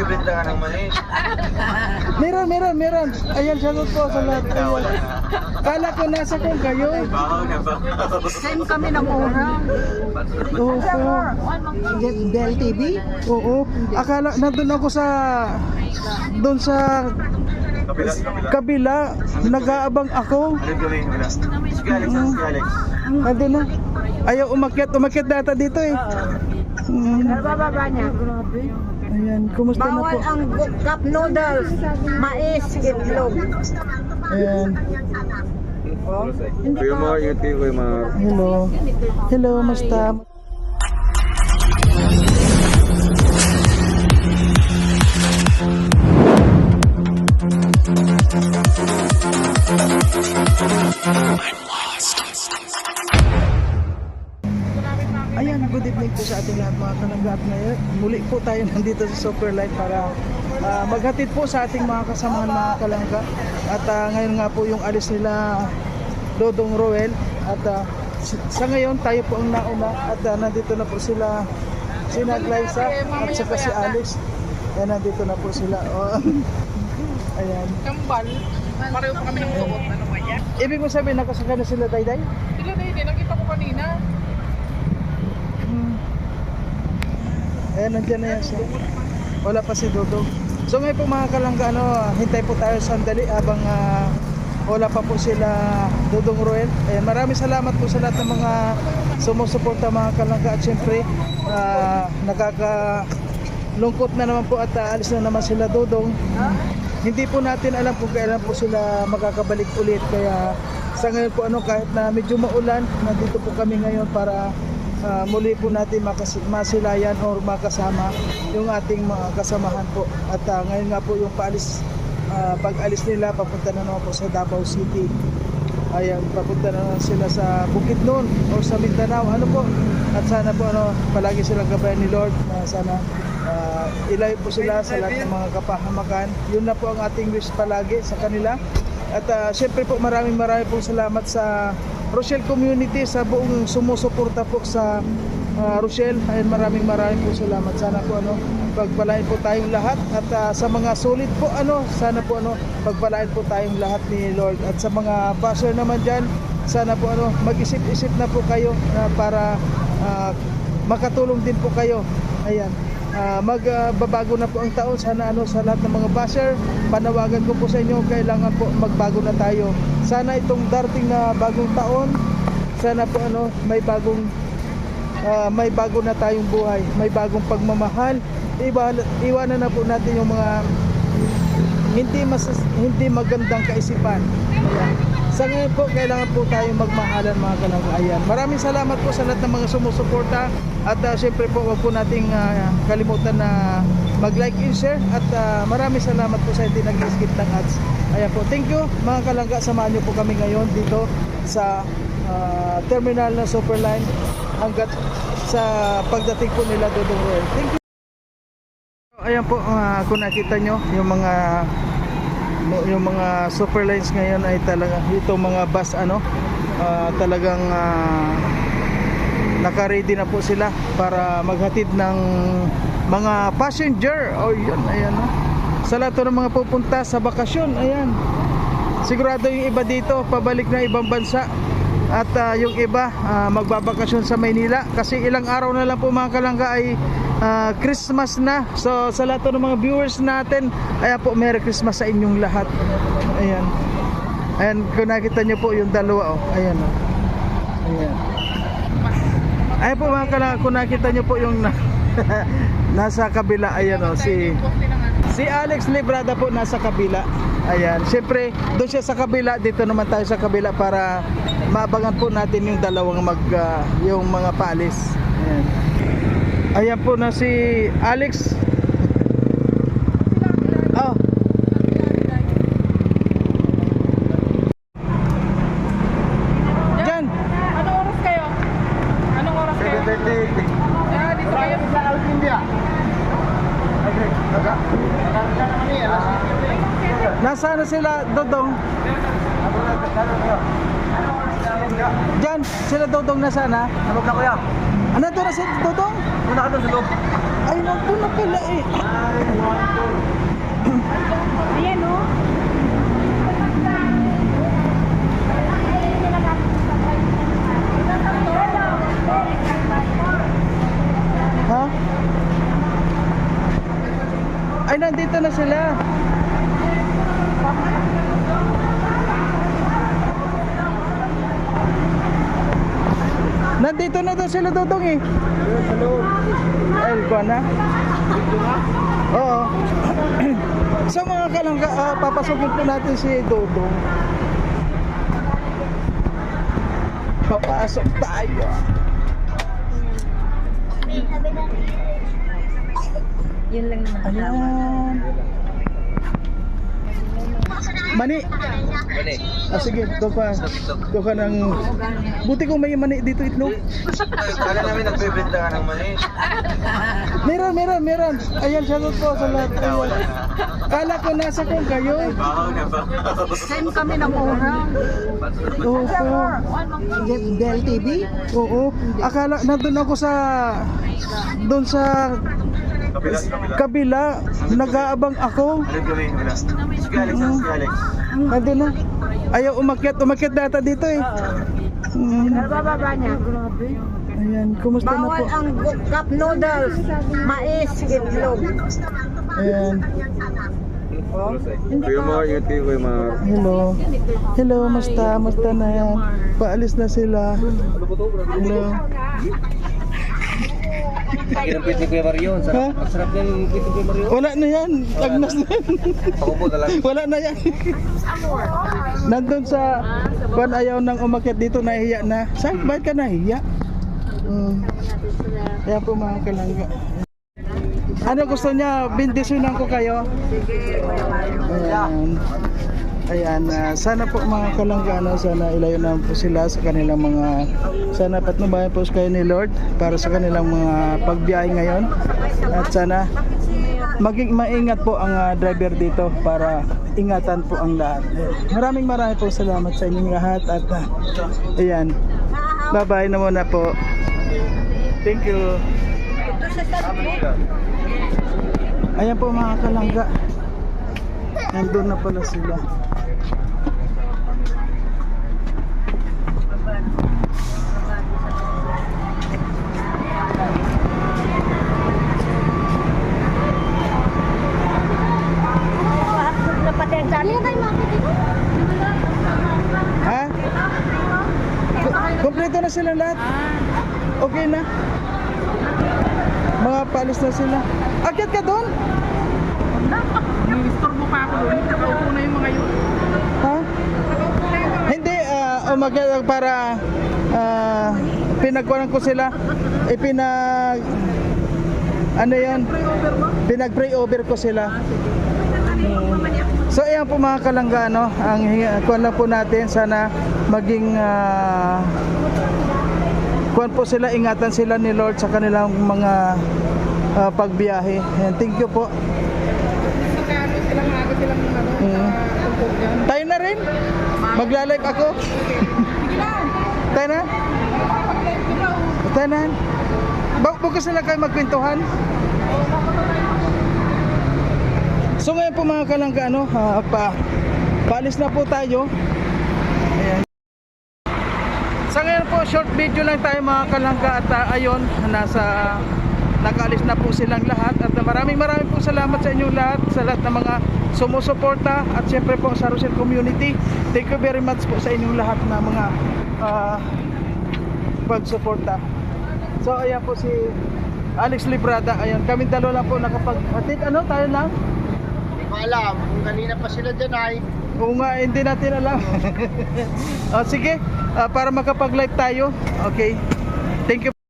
nagbibenta ka ng mani. Meron. Ayan, sagot po sa lahat. Ayan. Kala ko nasa kung kayo. Same kami ng mura. Oo. Del TV? Oo. Akala, nandun ako sa kabila. Nag-aabang ako. Sige Alex. Nandun na. Ayaw umakyat data dito eh. Bababa niya. Grabe. Ayan, kumusta na po? Bawal ang cup noodles, mais, itlog. Ayan. Kuya Mar, ingat kayo Kuya Mar. Hello, musta? Ayan, good evening po sa ating lahat mga kalangga. At ngayon, muli po tayo nandito sa Superlight para maghatid po sa ating mga kasamahan mga kalangga. At ngayon nga po yung alis nila Dodong Roel. At sa ngayon tayo po ang nauna. At nandito na po sila Glyza at saka si Alex. Ayan, nandito na po sila. Ayan. Kambal, pareho pa kami ng suot. Ano ba yan? Ibig mo sabihin, nakasaka na sila Dayday? Sila na hindi, nakita ko kanina. Ayan, nandiyan na yan siya. Wala pa si Dodong. So ngayon po mga kalangga, hintay po tayo sandali habang wala pa po sila Dodong Roel. Ayan, maraming salamat po sa lahat ng mga sumusuporta mga kalangga. At syempre, nakakalungkot na naman po at alis na naman sila Dodong. Hindi po natin alam kung kailan po sila makakabalik ulit. Kaya sa ngayon po kahit na medyo maulan, nandito po kami ngayon para muli po natin masilayan or makasama yung ating mga kasamahan po. At ngayon nga po yung pag-alis nila, papunta na naman po sa Davao City. Ayan, papunta na naman sila sa Bukidnon o sa Mindanao. Ano po? At sana po palagi silang gabayan ni Lord na sana ilayo po sila sa lahat ng mga kapahamakan. Yun na po ang ating wish palagi sa kanila. At syempre po maraming po salamat sa Rochelle community, sa buong sumusuporta po sa Rochelle. Ayun, maraming po salamat. Sana po pagpalain po tayong lahat at sa mga solid po sana po pagpalain po tayong lahat ni Lord. At sa mga basher naman diyan, sana po mag-isip-isip na po kayo para makatulong din po kayo. Ayan. Magbabago na po ang taon. Sana sa lahat ng mga basher, panawagan ko po sa inyo, kailangan po magbago na tayo. Sana itong darating na bagong taon, sana po may bago na tayong buhay, may bagong pagmamahal. Iwanan na po natin yung mga hindi magandang kaisipan. Ayan. Sa ngayon po, kailangan po tayong magmahalan mga kalangga. Ayan. Maraming salamat po sa lahat ng mga sumusuporta. At syempre po, huwag po nating kalimutan na mag-like and share. At maraming salamat po sa hindi nag-skip ng ads. Ayan po. Thank you mga kalangga. Samahan nyo po kami ngayon dito sa terminal ng Superline hanggat sa pagdating po nila Dodong Roel. Thank you. Ayan po, kung nakita nyo yung mga Superlines ngayon ay talaga itong mga bus talagang naka-ready na po sila para maghatid ng mga passenger. Ayan sa lahat ng mga pupunta sa bakasyon. Ayan, sigurado yung iba dito pabalik na ibang bansa at yung iba magbabakasyon sa Maynila kasi ilang araw na lang po mga kalangga ay Christmas na. So sa lahat ng mga viewers natin, ayan po, Merry Christmas sa inyong lahat. Ayan. Ayan, kung nakita nyo po yung dalawa ayan ayan. Ayan po mga kalangga, kung nakita nyo po yung nasa kabila, ayan si Alex Librada po nasa kabila. Ayan, syempre doon siya sa kabila, dito naman tayo sa kabila para maabangan po natin yung dalawang yung mga paalis. Ayan. Ayan po na si Alex. Diyan. Anong oras kayo? 7:30. Dito kayo. Nasaan na sila Dodong? Diyan, sila Dodong nasaan na? Ano na kuya? Ano to na si Dodong? Muna ka doon sa loob. Ay, nandun na pala eh. Ay, nandito na sila. Nandito na daw sila, Dodong eh. Ay, ko na. Oo. So mga kalangga, papasokin po natin si Dodong. Papasok tayo. Yun lang naman. Ayan. Mani. Mani. Sige, doon ka ng... Buti kung may mani dito itlog. Kala namin nagbebenta ka ng mani. Meron. Ayan, shoutout po sa lahat. Ayan. Kala ko nasa kung kayo. Bahaw na ba? Same kami ng orang. Oo po. Del TV? Oo. Akala, nandun ako sa... Doon sa... Kabila. Nag-aabang ako. Anong gawin mo last? Sige Alex, sige Alex. Nandun na. Ayaw umakyat data dito eh. Bababa niya. Grabe. Ayan, kumusta na po? Bawal ang cup noodles, mais, itlog. Ayan. Kuya Mar, ingat kayo Kuya Mar. Hello, musta na yan? Paalis na sila. Hello. Sige ng pwede Kuya Mario. Ha? Sarap ng pwede Kuya Mario. Wala na yan. Agnas na yan. Pakupo na lang. Wala na yan. Nandun sa kung ayaw nang umakyat dito, nahiya na. Saan? Bakit ka nahiya? Kaya po mga kalangga. Ano gusto niya? Bindisyonan ko kayo? Ayan, sana po mga kalangga, sana ilayo naman po sila sa kanilang mga, sana patnubayan po kayo ni Lord para sa kanilang mga pagbiyahe ngayon. At sana maging maingat po ang driver dito para ingatan po ang lahat. Maraming po salamat sa inyong lahat at ayan, bye-bye na muna po. Thank you. Ayan po mga kalangga, nandun na pala sila. Ha? Kompleto na sila lahat. Okay na. Mga paalis na sila. Akyat ka doon? Ni-store mo pa ako doon. Nakaupo na yung mga yun. Ha? Hindi, umakyat para pinagkuhanan ko sila. Ano yan? Pinag-pray over ko sila. So ayan po mga kalangga, ang kuwan lang po natin, sana maging kuwan po sila, ingatan sila ni Lord sa kanilang mga pagbiyahe. And thank you po. Magkano silang maaga silang tungkol yan. Tayo na rin. Magla-live ako. Tayo na. Tayo na. Bukas na lang kayo magkwentuhan. So ngayon po mga kalangga, paalis na po tayo. Ayan. Sa ngayon po, short video lang tayo mga kalangga at ayon, nakaalis na po silang lahat at maraming po salamat sa inyong lahat, sa lahat ng mga sumusuporta at siyempre po sa Rosel Community. Thank you very much po sa inyong lahat na mga pagsuporta. So ayan po si Alex Librada, ayan, kami dalawa lang po nakapag-hatid, tayo lang? Alam, kung kanina pa sila dyan ay Oo nga, hindi natin alam. Sige, para makapag-live tayo. Okay. Thank you.